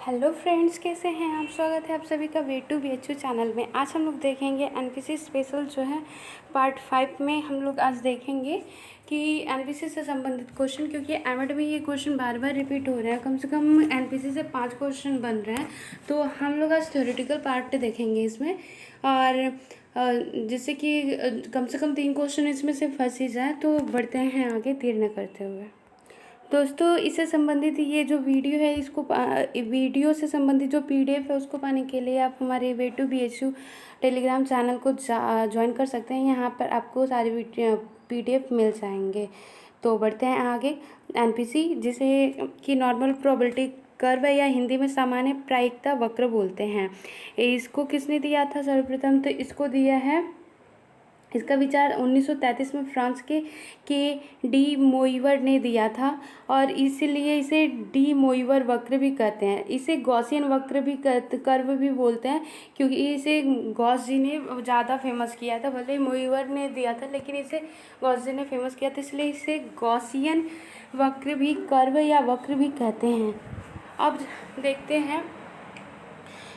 Hello friends, कैसे हैं आप। स्वागत है आप सभी का way to B H U channel में। आज हम लोग देखेंगे एनपीसी स्पेशल जो है पार्ट 5 में हम लोग आज देखेंगे कि एनपीसी से संबंधित क्वेश्चन, क्योंकि एमएड में ये क्वेश्चन बार बार रिपीट हो रहे हैं। कम से कम एनपीसी से 5 क्वेश्चन बन रहे हैं, तो हम लोग आज थ्योरेटिकल पार्ट देखेंगे इसमें। और जिससे कि कम से कम 3 क्वेश्चन इसमें से फंस ही जाए। तो बढ़ते हैं आगे देर न करते हुए। दोस्तों, इससे संबंधित ये जो वीडियो है, इसको वीडियो से संबंधित जो पीडीएफ है उसको पाने के लिए आप हमारे way to B H U telegram channel को ज्वाइन कर सकते हैं। यहाँ पर आपको सारे पीडीएफ मिल जाएंगे। तो बढ़ते हैं आगे। एनपीसी, जिसे कि नॉर्मल प्रोबेबिलिटी कर्व या हिंदी में सामान्य प्रायिकता वक्र बोलते हैं, इसको किसने दिया था सर्वप्रथम? तो इसको दिया है, इसका विचार 1933 में फ्रांस के डी मोइवर ने दिया था, और इसीलिए इसे डी मोइवर वक्र भी कहते हैं। इसे गॉसियन वक्र भी कर्व भी बोलते हैं, क्योंकि इसे गॉस जी ने ज़्यादा फेमस किया था। भले ही मोइवर ने दिया था, लेकिन इसे गॉस जी ने फेमस किया था, इसलिए इसे गॉसियन वक्र भी, कर्व या वक्र भी कहते हैं। अब देखते हैं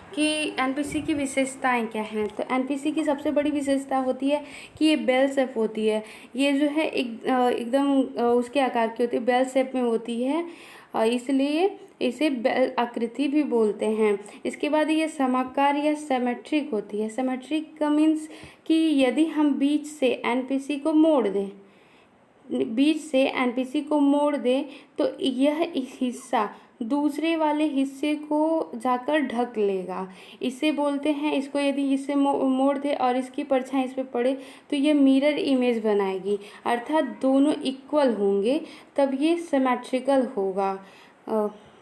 कि एनपीसी की विशेषताएं क्या हैं। तो एनपीसी की सबसे बड़ी विशेषता होती है कि ये बेल शेप होती है। ये जो है एकदम उसके आकार की होती है, बेल शेप में होती है, इसलिए इसे बेल आकृति भी बोलते हैं। इसके बाद ये समाकार या सिमेट्रिक होती है। सिमेट्रिक का मीन्स कि यदि हम बीच से एनपीसी को मोड़ दें, तो यह हिस्सा दूसरे वाले हिस्से को जाकर ढक लेगा। इसे बोलते हैं, इसको यदि इससे मोड़ दे और इसकी परछाई इस पर पड़े तो ये मिरर इमेज बनाएगी, अर्थात दोनों इक्वल होंगे तब ये सिमेट्रिकल होगा।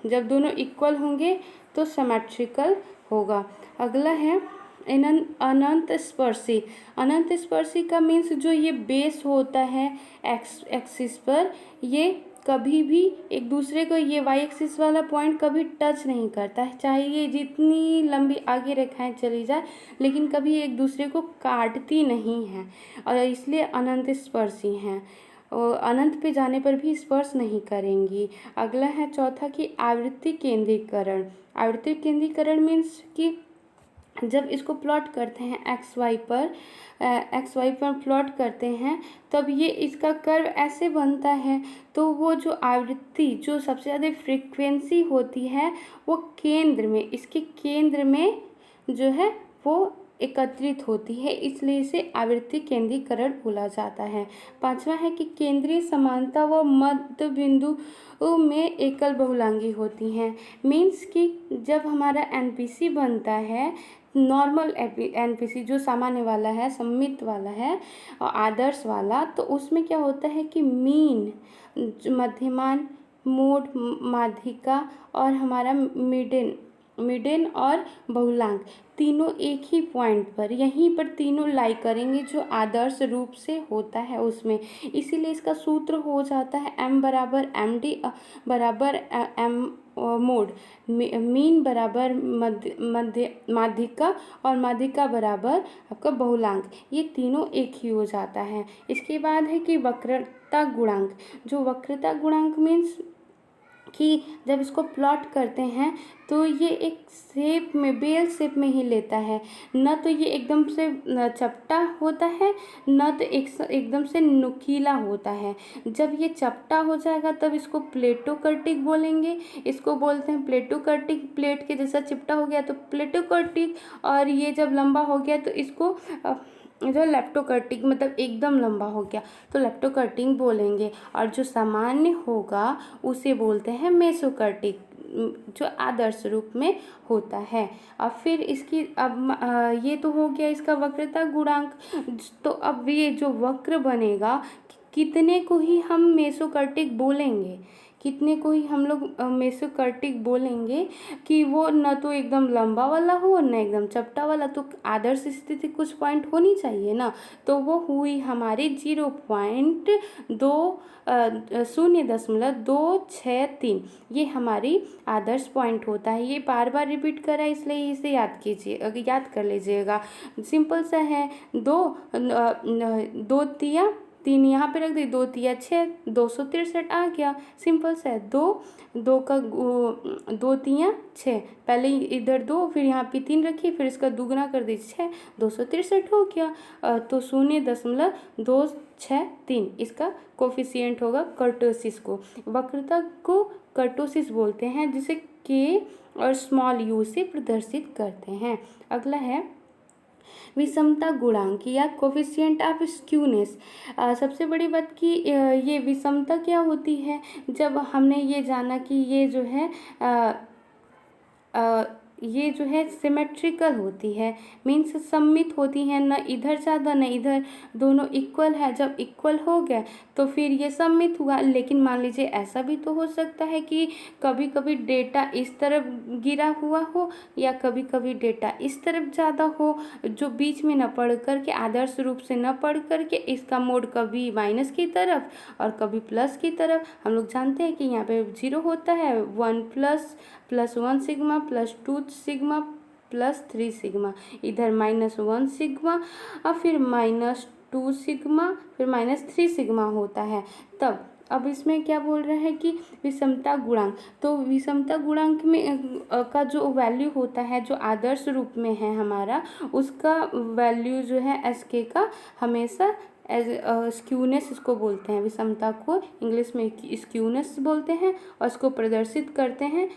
जब दोनों इक्वल होंगे तो सिमेट्रिकल होगा। अगला है अनंत स्पर्शी। अनंत स्पर्शी का मीन्स जो ये बेस होता है एक्सिस पर, ये कभी भी एक दूसरे को, ये वाई एक्सिस वाला पॉइंट कभी टच नहीं करता है, चाहे ये जितनी लंबी आगे रेखाएं चली जाए, लेकिन कभी एक दूसरे को काटती नहीं है, और इसलिए अनंत स्पर्शी हैं। और अनंत पे जाने पर भी स्पर्श नहीं करेंगी। अगला है चौथा कि आवृत्ति केंद्रीकरण। आवृत्ति केंद्रीकरण मीन्स कि जब इसको प्लॉट करते हैं एक्स वाई पर प्लॉट करते हैं, तब ये इसका कर्व ऐसे बनता है। तो वो जो आवृत्ति, जो सबसे ज़्यादा फ्रीक्वेंसी होती है, वो केंद्र में, इसके केंद्र में जो है वो एकत्रित होती है, इसलिए इसे आवृत्ति केंद्रीकरण बोला जाता है। पांचवा है कि केंद्रीय समानता व मध्य बिंदु में एकल बहुलांगी होती हैं। मीन्स कि जब हमारा एनपीसी बनता है, नॉर्मल एनपीसी जो सामान्य वाला है, सममित वाला है और आदर्श वाला, तो उसमें क्या होता है कि मीन, मध्यमान, मोड, माध्यिका और हमारा मिडिन और बहुलांक तीनों एक ही पॉइंट पर, यहीं पर तीनों लाई करेंगे जो आदर्श रूप से होता है उसमें। इसीलिए इसका सूत्र हो जाता है m बराबर एम डी बराबर एम मोड, मीन बराबर माध्यिका और माध्यिका बराबर आपका बहुलांक, ये तीनों एक ही हो जाता है। इसके बाद है कि वक्रता गुणांक। जो वक्रता गुणांक मीन्स कि जब इसको प्लॉट करते हैं तो ये एक शेप में, बेल शेप में ही लेता है। न तो ये एकदम से चपटा होता है, न तो एकदम से नुकीला होता है। जब ये चपटा हो जाएगा तब इसको प्लेटोकर्टिक बोलेंगे। इसको बोलते हैं प्लेटोकर्टिक, प्लेट के जैसा चिपटा हो गया तो प्लेटोकर्टिक, और ये जब लंबा हो गया तो इसको जो लेप्टोकर्टिक, मतलब एकदम लंबा हो गया तो लेप्टोकर्टिक बोलेंगे। और जो सामान्य होगा उसे बोलते हैं मेसोकर्टिक, जो आदर्श रूप में होता है। और फिर इसकी ये तो हो गया इसका वक्रता गुणांक। तो अब ये जो वक्र बनेगा, कितने को ही हम मेसोकर्टिक बोलेंगे, कितने को ही हम लोग मेसोकर्टिक बोलेंगे कि वो न तो एकदम लंबा वाला हो न एकदम चपटा वाला। तो आदर्श स्थिति कुछ पॉइंट होनी चाहिए ना, तो वो हुई हमारी 0.263, ये हमारी आदर्श पॉइंट होता है। ये बार बार रिपीट करा इसलिए इसे याद कर लीजिएगा। सिंपल सा है, दो तिया 3 यहाँ पे रख दी, 2 तिया 6, 263 आ गया। सिंपल सा है, 2 तिया 6, पहले इधर 2, फिर यहाँ पे 3 रखी, फिर इसका दुगना कर दी 6, 263 हो गया। तो 0.263 इसका कोफिशिएंट होगा कर्टोसिस को। वक्रता को कर्टोसिस बोलते हैं, जिसे के और स्मॉल यू से प्रदर्शित करते हैं। अगला है विषमता गुणांक या कोफिशिएंट ऑफ स्क्यूनेस। सबसे बड़ी बात कि ये विषमता क्या होती है, जब हमने ये जाना कि ये जो है सिमेट्रिकल होती है, मीन्स सममित होती है, न इधर ज़्यादा न इधर, दोनों इक्वल है। जब इक्वल हो गया तो फिर ये सममित हुआ। लेकिन मान लीजिए ऐसा भी तो हो सकता है कि कभी कभी डेटा इस तरफ गिरा हुआ हो या कभी कभी डेटा इस तरफ ज़्यादा हो, जो बीच में न पढ़ करके, आदर्श रूप से न पढ़ करके इसका मोड कभी माइनस की तरफ और कभी प्लस की तरफ। हम लोग जानते हैं कि यहाँ पे 0 होता है, 1 plus 1 sigma plus 2 sigma plus 3 sigma, इधर -1 सिग्मा और फिर -2 सिग्मा फिर -3 सिग्मा होता है। तब अब इसमें क्या बोल रहे हैं कि विषमता गुणांक, तो विषमता गुणांक में का जो वैल्यू होता है, जो आदर्श रूप में है हमारा, उसका वैल्यू जो है SK का हमेशा एज स्क्यूनेस इसको बोलते हैं। विषमता को इंग्लिश में स्क्यूनेस बोलते हैं और इसको प्रदर्शित करते हैं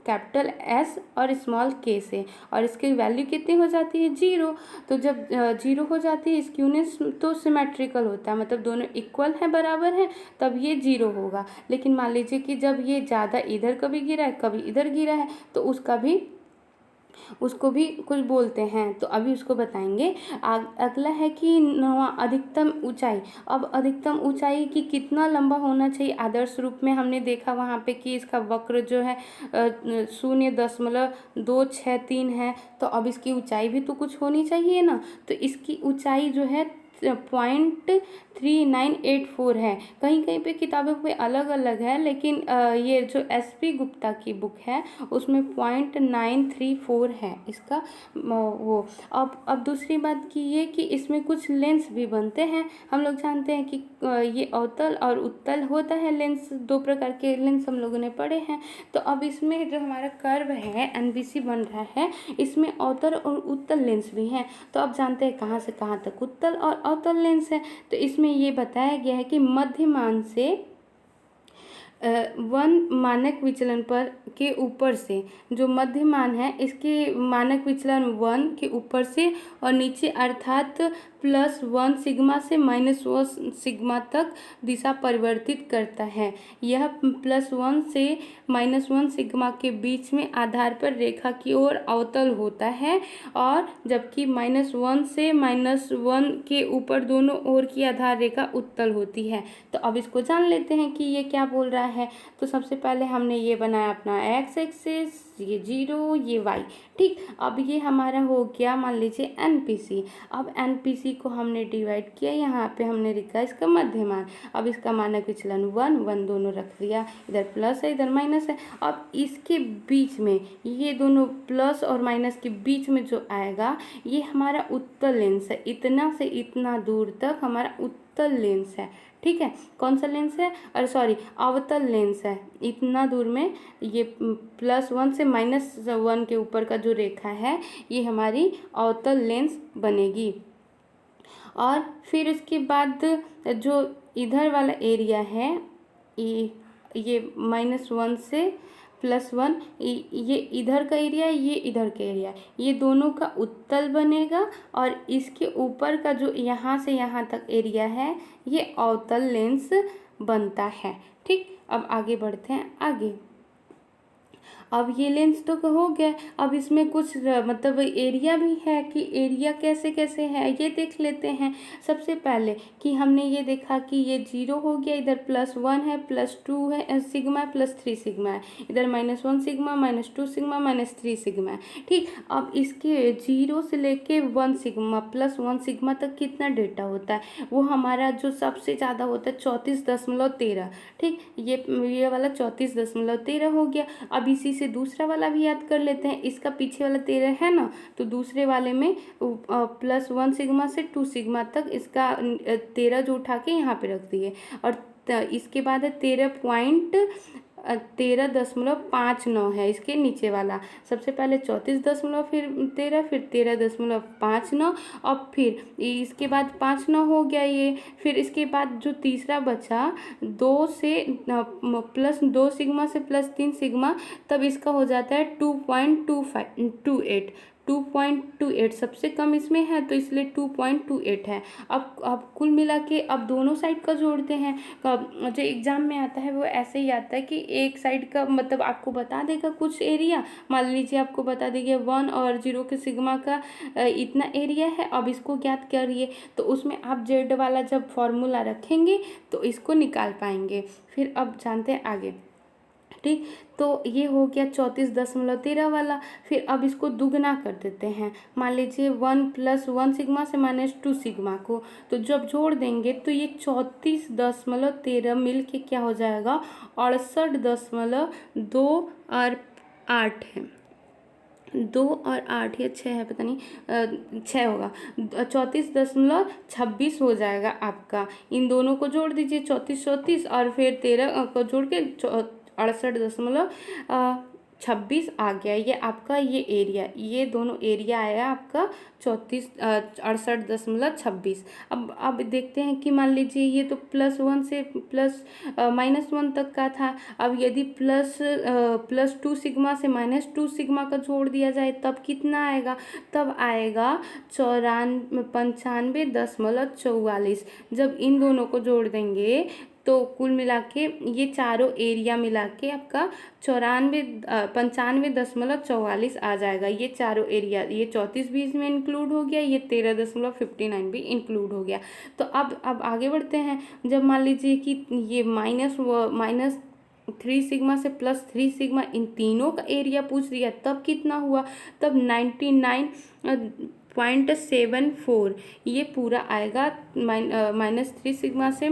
कैपिटल S और स्मॉल k से, और इसकी वैल्यू कितनी हो जाती है 0। तो जब 0 हो जाती है स्क्यूनेस तो सिमेट्रिकल होता है, मतलब दोनों इक्वल हैं, बराबर हैं, तब ये 0 होगा। लेकिन मान लीजिए कि जब ये ज़्यादा इधर कभी गिरा है कभी इधर गिरा है तो उसको भी कुछ बोलते हैं, तो अभी उसको बताएंगे। अगला है कि नवा अधिकतम ऊंचाई। अब अधिकतम ऊंचाई की कितना लंबा होना चाहिए आदर्श रूप में, हमने देखा वहाँ पे कि इसका वक्र जो है 0.263 है। तो अब इसकी ऊंचाई भी तो कुछ होनी चाहिए ना, तो इसकी ऊंचाई जो है 0.3984 है। कहीं कहीं पे किताबों पे अलग अलग है, लेकिन ये जो SP गुप्ता की बुक है उसमें 0.934 है इसका वो। अब दूसरी बात की ये कि इसमें कुछ लेंस भी बनते हैं। हम लोग जानते हैं कि ये अवतल और उत्तल होता है लेंस, 2 प्रकार के लेंस हम लोगों ने पढ़े हैं। तो अब इसमें जो हमारा कर्व है NBC बन रहा है, इसमें अवतल और उत्तल लेंस भी हैं। तो अब जानते हैं कहाँ से कहाँ तक उत्तल और अवतल लेंस है। तो इसमें ये बताया गया है कि मध्यमान से 1 मानक विचलन पर के ऊपर से, जो मध्यमान है इसके मानक विचलन 1 के ऊपर से और नीचे अर्थात +1 सिग्मा से -1 सिग्मा तक दिशा परिवर्तित करता है। यह +1 से -1 सिग्मा के बीच में आधार पर रेखा की ओर अवतल होता है, और जबकि -1 से -1 के ऊपर दोनों ओर की आधार रेखा उत्तल होती है। तो अब इसको जान लेते हैं कि ये क्या बोल रहा है। तो सबसे पहले हमने ये बनाया अपना x एक्सिस, ये 0, ये y, ठीक। अब ये हमारा हो गया मान लीजिए NPC। अब NPC को हमने डिवाइड किया, यहाँ पे हमने लिखा इसका मध्यमान। अब इसका मानक विचलन 1 दोनों रख दिया, इधर प्लस है इधर माइनस है। अब इसके बीच में ये दोनों प्लस और माइनस के बीच में जो आएगा ये हमारा उत्तल लेंस है। इतना से इतना दूर तक हमारा उत्तल लेंस है, ठीक है। कौन सा लेंस है, अरे सॉरी, अवतल लेंस है। इतना दूर में ये +1 से -1 के ऊपर का जो रेखा है ये हमारी अवतल लेंस बनेगी। और फिर उसके बाद जो इधर वाला एरिया है ये -1 से +1, ये इधर का एरिया, ये इधर का एरिया, ये दोनों का उत्तल बनेगा। और इसके ऊपर का जो यहाँ से यहाँ तक एरिया है ये अवतल लेंस बनता है, ठीक। अब आगे बढ़ते हैं आगे। अब ये लेंस तो हो गया, अब इसमें कुछ मतलब एरिया भी है कि एरिया कैसे कैसे है ये देख लेते हैं। सबसे पहले कि हमने ये देखा कि ये 0 हो गया, इधर +1 है, +2 है सिग्मा, +3 सिग्मा है, इधर -1 सिग्मा, -2 सिग्मा, -3 सिग्मा है, ठीक। अब इसके 0 से लेके 1 सिग्मा +1 सिग्मा तक कितना डेटा होता है, वो हमारा जो सबसे ज़्यादा होता है 34.13, ठीक। ये वाला 34.13 हो गया। अब इसी से से दूसरा वाला भी याद कर लेते हैं। इसका पीछे वाला 13 है ना, तो दूसरे वाले में +1 सिग्मा से 2 सिग्मा तक इसका 13 जो उठा के यहाँ पे रख दिए। और इसके बाद है 13.59 है इसके नीचे वाला। सबसे पहले 34 फिर 13, फिर 13.59 और फिर इसके बाद 5 9 हो गया ये। फिर इसके बाद जो तीसरा बचा 2 से +2 सिग्मा से +3 सिग्मा, तब इसका हो जाता है 2.28 सबसे कम इसमें है तो इसलिए 2.28 है। अब कुल मिला के अब दोनों साइड का जोड़ते हैं। जो एग्जाम में आता है वो ऐसे ही आता है कि एक साइड का मतलब आपको बता देगा कुछ एरिया, मान लीजिए आपको बता देगा 1 और 0 के सिग्मा का इतना एरिया है, अब इसको ज्ञात करिए। तो उसमें आप जेड वाला जब फॉर्मूला रखेंगे तो इसको निकाल पाएंगे। फिर अब जानते हैं आगे, ठीक। तो ये हो गया 34.13 वाला। फिर अब इसको दुगना कर देते हैं। मान लीजिए 1 + 1 सिग्मा से -2 सिग्मा को, तो जब जोड़ देंगे तो ये 34.13 मिल के क्या हो जाएगा 68.2 और 8 है, 2 और 8 या 6 है पता नहीं, 6 होगा, 34.26 हो जाएगा आपका। इन दोनों को जोड़ दीजिए 34 और फिर 13 को जोड़ के 68.26 आ गया। ये आपका ये एरिया, ये दोनों एरिया आया आपका 68.26। अब देखते हैं कि मान लीजिए ये तो +1 से -1 तक का था। अब यदि +2 सिग्मा से -2 सिग्मा का जोड़ दिया जाए तब कितना आएगा, तब आएगा 95.44। जब इन दोनों को जोड़ देंगे तो कुल मिला के ये चारों एरिया मिला के आपका 95.44 आ जाएगा। ये चारों एरिया, ये 34 भी इसमें इंक्लूड हो गया, ये 13.59 भी इंक्लूड हो गया। तो अब आगे बढ़ते हैं। जब मान लीजिए कि ये -3 सिग्मा से +3 सिग्मा इन तीनों का एरिया पूछ रही है, तब कितना हुआ, तब 99.74 ये पूरा आएगा। -3 सिग्मा से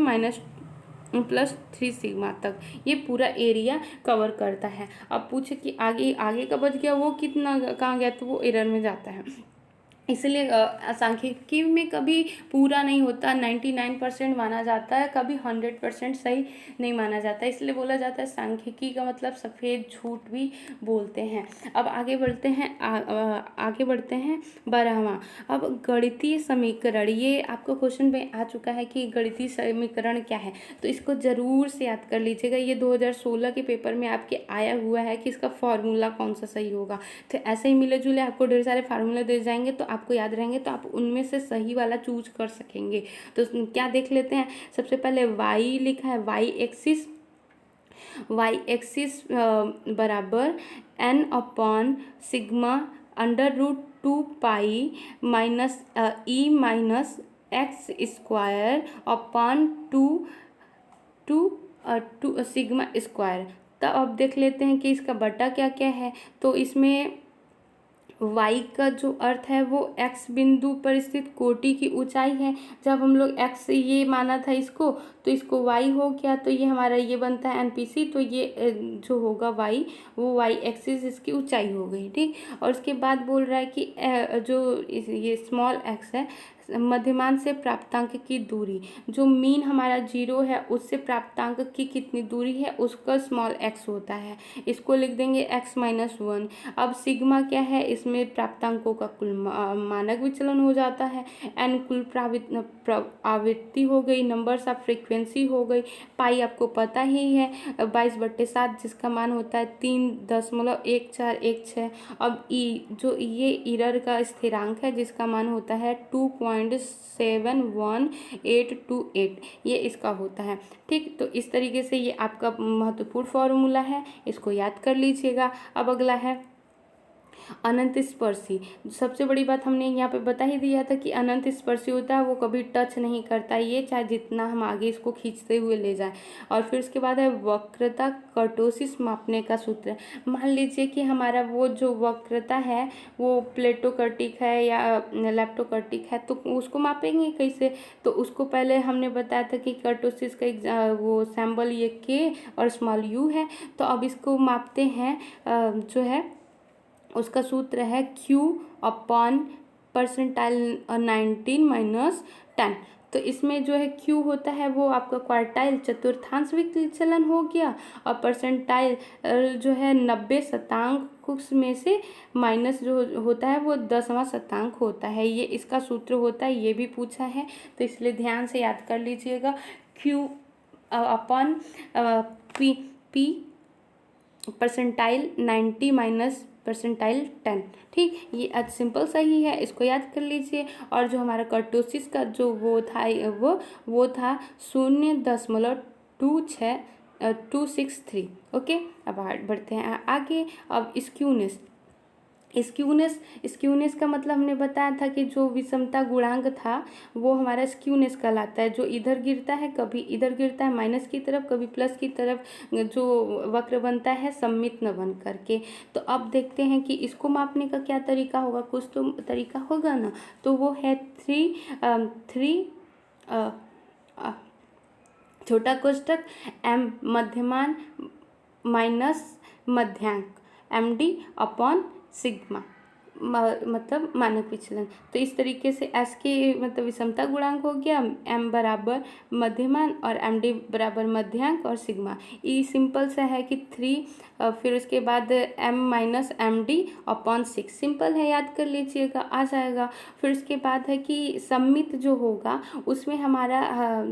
+3 सिग्मा तक ये पूरा एरिया कवर करता है। अब पूछे कि आगे का बच गया वो कितना कहाँ गया, तो वो एरर में जाता है। इसलिए सांख्यिकी में कभी पूरा नहीं होता, 99% माना जाता है, कभी 100% सही नहीं माना जाता। इसलिए बोला जाता है सांख्यिकी का मतलब सफ़ेद झूठ भी बोलते हैं। अब आगे बढ़ते हैं, आगे बढ़ते हैं 12वां। अब गणितीय समीकरण, ये आपको क्वेश्चन में आ चुका है कि गणितीय समीकरण क्या है, तो इसको ज़रूर से याद कर लीजिएगा। ये 2016 के पेपर में आपके आया हुआ है कि इसका फॉर्मूला कौन सा सही होगा। तो ऐसे ही मिले जुले आपको ढेर सारे फार्मूले दे जाएंगे, तो आपको याद रहेंगे, तो आप उनमें से सही वाला चूज कर सकेंगे। तो क्या देख लेते हैं। सबसे पहले y लिखा है, y एक्सिस बराबर n/सिग्मा √2 पाई -e -x² सिग्मा स्क्वायर। तब अब देख लेते हैं कि इसका बटा क्या क्या है। तो इसमें y का जो अर्थ है वो x बिंदु पर स्थित कोटि की ऊंचाई है। जब हम लोग x ये माना था इसको, तो इसको y हो गया, तो ये हमारा ये बनता है NPC। तो ये जो होगा y, वो y एक्सिस इसकी ऊंचाई हो गई, ठीक। और उसके बाद बोल रहा है कि जो ये स्मॉल x है, मध्यमान से प्राप्तांक की दूरी, जो मीन हमारा 0 है उससे प्राप्तांक की कितनी दूरी है उसका स्मॉल x होता है। इसको लिख देंगे x-1। अब सिग्मा क्या है, इसमें प्राप्तांकों का कुल मानक विचलन हो जाता है। n कुल आवृत्ति हो गई, नंबर्स ऑफ फ्रीक्वेंसी हो गई। पाई आपको पता ही है 22/7, जिसका मान होता है 3.1416। अब जो ये एरर का स्थिरांक है जिसका मान होता है 2.71828, ये इसका होता है, ठीक। तो इस तरीके से ये आपका महत्वपूर्ण फॉर्मूला है, इसको याद कर लीजिएगा। अब अगला है अनंत स्पर्शी, सबसे बड़ी बात हमने यहाँ पे बता ही दिया था कि अनंत स्पर्शी होता है वो कभी टच नहीं करता ये, चाहे जितना हम आगे इसको खींचते हुए ले जाएं। और फिर उसके बाद है वक्रता कर्टोसिस मापने का सूत्र है। मान लीजिए कि हमारा वो जो वक्रता है वो प्लेटोकर्टिक है या लेप्टोकर्टिक है, तो उसको मापेंगे कैसे? तो उसको पहले हमने बताया था कि कर्टोसिस का वो सैम्बल ये के और स्मॉल यू है। तो अब इसको मापते हैं, जो है उसका सूत्र है Q अपॉन परसेंटाइल 19 माइनस 10। तो इसमें जो है Q होता है वो आपका क्वार्टाइल चतुर्थांश विचलन हो गया, और परसेंटाइल जो है 90 शतांक में से माइनस जो होता है वो 10वां शतांक होता है। ये इसका सूत्र होता है, ये भी पूछा है तो इसलिए ध्यान से याद कर लीजिएगा। Q upon P percentile 90 minus percentile 10। ठीक, ये आज सिंपल सा ही है, इसको याद कर लीजिए। और जो हमारा कर्टोसिस का जो वो था वो था 0.263। ओके, अब बढ़ते हैं आगे। अब स्क्यूनेस का मतलब हमने बताया था कि जो विषमता गुणांक था वो हमारा स्क्यूनेस कहलाता है। जो इधर गिरता है, कभी इधर गिरता है माइनस की तरफ, कभी प्लस की तरफ, जो वक्र बनता है सममित न बन करके। तो अब देखते हैं कि इसको मापने का क्या तरीका होगा, कुछ तो तरीका होगा ना। तो वो है थ्री छोटा कोष्टक m मध्यमान माइनस मध्यांक MD अपॉन सिग्मा, मतलब मानक विचलन। तो इस तरीके से S की मतलब विषमता गुणांक हो गया, M बराबर मध्यमान और MD बराबर मध्यांक और सिग्मा। ये सिंपल सा है कि 3 फिर उसके बाद M minus MD upon 6, simple है, याद कर लीजिएगा, आ जाएगा। फिर उसके बाद है कि सम्मित जो होगा उसमें हमारा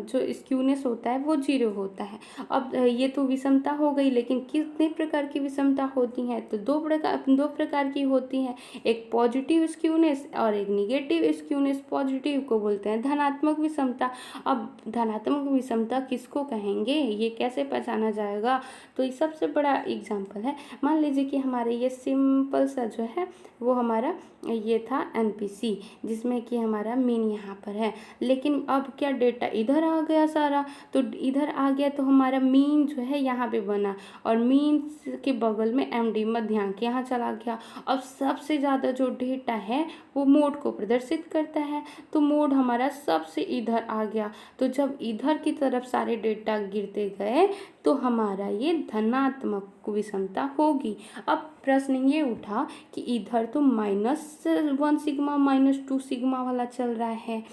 जो स्क्यूनेस होता है वो 0 होता है। अब ये तो विषमता हो गई, लेकिन कितने प्रकार की विषमता होती हैं? तो दो प्रकार की होती हैं, एक पॉजिटिव स्क्यूनेस और एक निगेटिव स्क्यूनेस। पॉजिटिव को बोलते हैं धनात्मक विषमता। अब धनात्मक विषमता किसको कहेंगे, ये कैसे पहचाना जाएगा? तो ये सबसे बड़ा एग्जाम्पल है। मान लीजिए कि हमारे ये सिंपल सा जो है वो हमारा ये था NPC, जिसमें कि हमारा मीन यहाँ पर है, लेकिन अब क्या डेटा इधर आ गया सारा। तो इधर आ गया तो हमारा मीन जो है यहाँ पे बना, और मीन के बगल में MD मध्यांक यहाँ चला गया। अब सबसे ज़्यादा जो डेटा है वो मोड को प्रदर्शित करता है, तो मोड हमारा सबसे इधर आ गया। तो जब इधर की तरफ सारे डेटा गिरते गए तो हमारा ये धनात्मक विषमता होगी। अब प्रश्न ये उठा कि इधर तो -1 सिग्मा -2 सिग्मा वाला चल रहा है,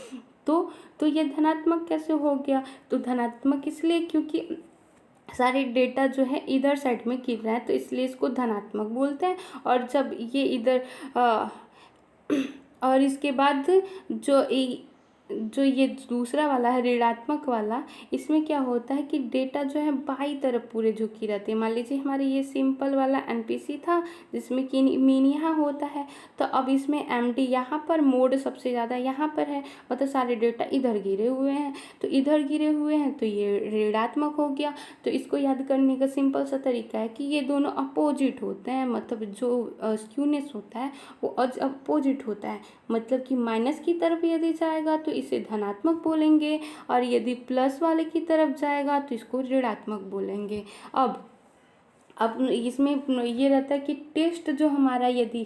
तो ये धनात्मक कैसे हो गया? तो धनात्मक इसलिए क्योंकि सारे डेटा जो है इधर साइड में गिर रहा है, तो इसलिए इसको धनात्मक बोलते हैं। और जब ये इधर और इसके बाद जो ये दूसरा वाला है ऋणात्मक वाला, इसमें क्या होता है कि डेटा जो है बाई तरफ पूरे झुकी रहती है। मान लीजिए हमारे ये सिंपल वाला NPC था जिसमें कि मीन यहाँ होता है, तो अब इसमें MD यहाँ पर, मोड सबसे ज़्यादा यहाँ पर है, मतलब सारे डेटा इधर गिरे हुए हैं। तो इधर गिरे हुए हैं तो ये ऋणात्मक हो गया। तो इसको याद करने का सिंपल सा तरीका है कि ये दोनों अपोजिट होते हैं, मतलब जो स्क्यूनेस होता है वो अपोजिट होता है, मतलब कि माइनस की तरफ यदि जाएगा तो इसे धनात्मक बोलेंगे, और यदि प्लस वाले की तरफ जाएगा तो इसको ऋणात्मक बोलेंगे। अब इसमें ये रहता है कि टेस्ट जो हमारा यदि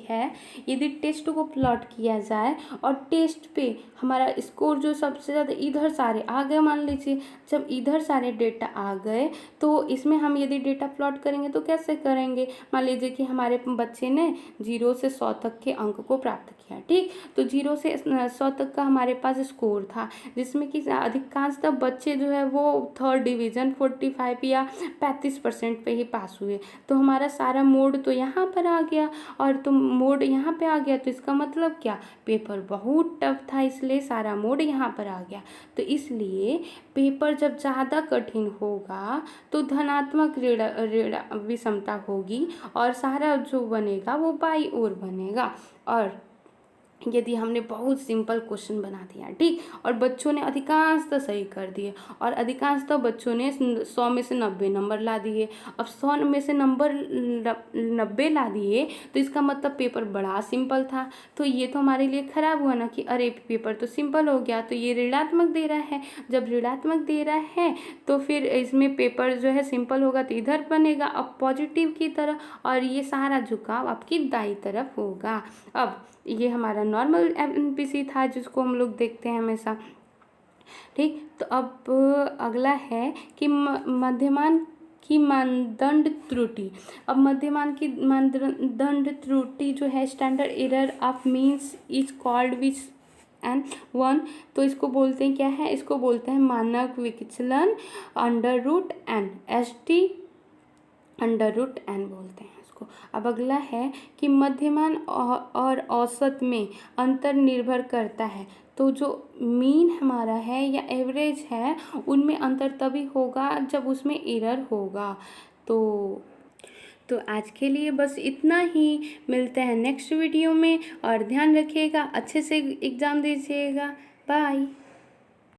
टेस्ट को प्लॉट किया जाए और टेस्ट पे हमारा स्कोर जो सबसे ज़्यादा इधर सारे आ गए, मान लीजिए जब इधर सारे डेटा आ गए तो इसमें हम यदि डेटा प्लॉट करेंगे तो कैसे करेंगे? मान लीजिए कि हमारे बच्चे ने 0 से 100 तक के अंक को प्राप्त किया, ठीक। तो 0 से 100 तक का हमारे पास स्कोर था, जिसमें कि अधिकांशतः बच्चे जो है वो 3rd डिवीज़न 45 या 35% पे ही पास हुए। तो हमारा सारा मोड तो यहाँ पर आ गया, और तो मोड यहाँ पे आ गया, तो इसका मतलब क्या, पेपर बहुत टफ था, इसलिए सारा मोड यहाँ पर आ गया। तो इसलिए पेपर जब ज़्यादा कठिन होगा तो धनात्मक ऋण विषमता होगी, और सारा जो बनेगा वो बाई ओर बनेगा। और यदि हमने बहुत सिंपल क्वेश्चन बना दिया, ठीक, और बच्चों ने अधिकांशतः सही कर दिए, और अधिकांशतः बच्चों ने 100 में से 90 नंबर ला दिए। अब 100 में से नंबर 90 ला दिए तो इसका मतलब पेपर बड़ा सिंपल था। तो ये तो हमारे लिए खराब हुआ ना कि अरे पेपर तो सिंपल हो गया, तो ये ऋणात्मक दे रहा है। जब ऋणात्मक दे रहा है तो फिर इसमें पेपर जो है सिंपल होगा तो इधर बनेगा अब पॉजिटिव की तरह, और ये सारा झुकाव आपकी दाई तरफ होगा। अब ये हमारा नॉर्मल एमपीसी था जिसको हम लोग देखते हैं हमेशा, ठीक। तो अब अगला है कि मध्यमान की मानदंड त्रुटि। अब मध्यमान की मानदंड त्रुटि जो है, standard error of means is called which N 1। तो इसको बोलते हैं क्या है, इसको बोलते हैं मानक विचलन √n, ST √n बोलते हैं इसको। अब अगला है कि मध्यमान और औसत में अंतर निर्भर करता है। तो जो मीन हमारा है या एवरेज है उनमें अंतर तभी होगा जब उसमें एरर होगा। तो आज के लिए बस इतना ही, मिलते हैं नेक्स्ट वीडियो में, और ध्यान रखिएगा अच्छे से एग्ज़ाम दीजिएगा। बाय।